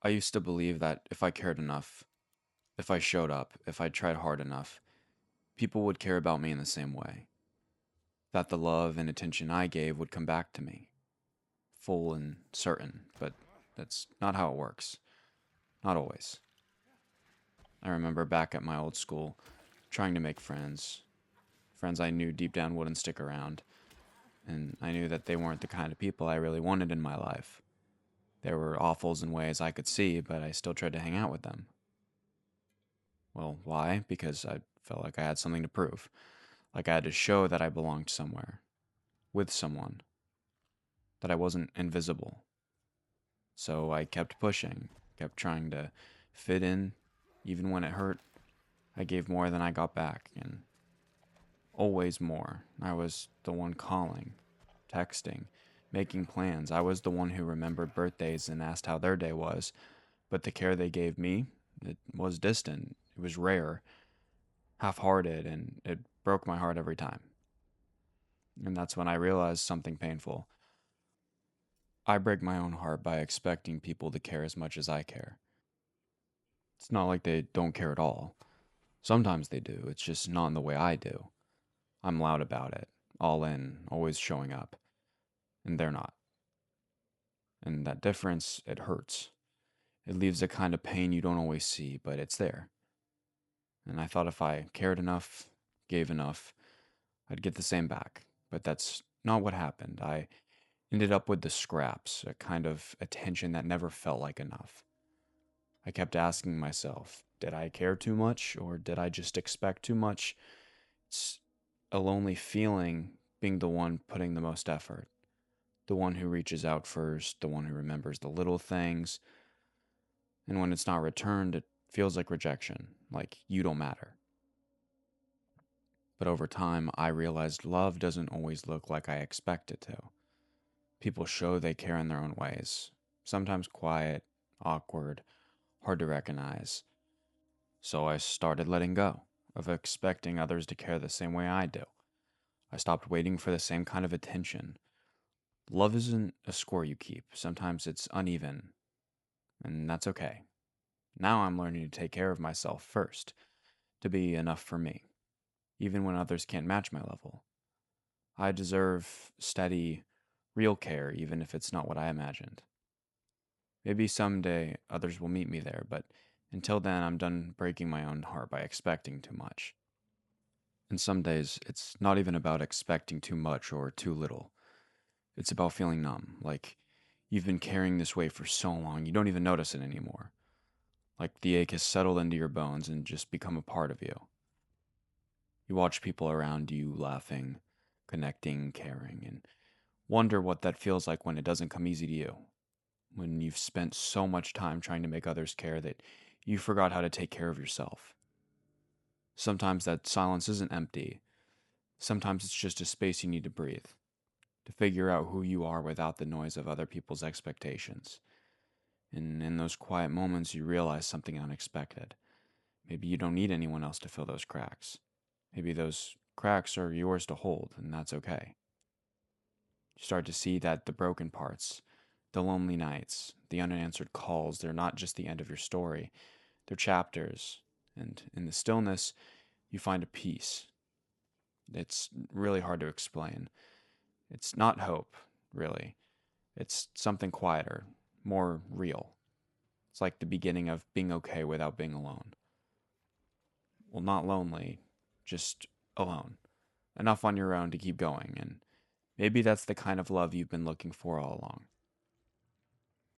I used to believe that if I cared enough, if I showed up, if I tried hard enough, people would care about me in the same way. That the love and attention I gave would come back to me, full and certain, but that's not how it works. Not always. I remember back at my old school, trying to make friends. Friends I knew deep down wouldn't stick around, and I knew that they weren't the kind of people I really wanted in my life. There were awfuls in ways I could see, but I still tried to hang out with them. Well, why? Because I felt like I had something to prove. Like I had to show that I belonged somewhere, with someone, that I wasn't invisible. So I kept pushing, kept trying to fit in, even when it hurt. I gave more than I got back, and always more. I was the one calling, texting, making plans. I was the one who remembered birthdays and asked how their day was, but the care they gave me, it was distant. It was rare, half-hearted, and it broke my heart every time. And that's when I realized something painful. I break my own heart by expecting people to care as much as I care. It's not like they don't care at all. Sometimes they do, it's just not in the way I do. I'm loud about it, all in, always showing up, and they're not. And that difference, it hurts. It leaves a kind of pain you don't always see, but it's there. And I thought if I cared enough, gave enough, I'd get the same back. But that's not what happened. I ended up with the scraps, a kind of attention that never felt like enough. I kept asking myself, did I care too much or did I just expect too much? It's a lonely feeling being the one putting the most effort, the one who reaches out first, the one who remembers the little things. And when it's not returned, it feels like rejection, like you don't matter. But over time, I realized love doesn't always look like I expect it to. People show they care in their own ways, sometimes quiet, awkward, hard to recognize. So I started letting go of expecting others to care the same way I do. I stopped waiting for the same kind of attention. Love isn't a score you keep. Sometimes it's uneven, and that's okay. Now I'm learning to take care of myself first, to be enough for me, even when others can't match my level. I deserve steady, real care, even if it's not what I imagined. Maybe someday others will meet me there, but until then, I'm done breaking my own heart by expecting too much. And some days, it's not even about expecting too much or too little. It's about feeling numb, like you've been carrying this weight for so long you don't even notice it anymore. Like the ache has settled into your bones and just become a part of you. You watch people around you laughing, connecting, caring, and wonder what that feels like when it doesn't come easy to you. When you've spent so much time trying to make others care that you forgot how to take care of yourself. Sometimes that silence isn't empty. Sometimes it's just a space you need to breathe, to figure out who you are without the noise of other people's expectations. And in those quiet moments, you realize something unexpected. Maybe you don't need anyone else to fill those cracks. Maybe those cracks are yours to hold, and that's okay. You start to see that the broken parts, the lonely nights, the unanswered calls, they're not just the end of your story, they're chapters. And in the stillness, you find a peace. It's really hard to explain. It's not hope, really. It's something quieter, more real. It's like the beginning of being okay without being alone. Well, not lonely, just alone. Enough on your own to keep going, and maybe that's the kind of love you've been looking for all along.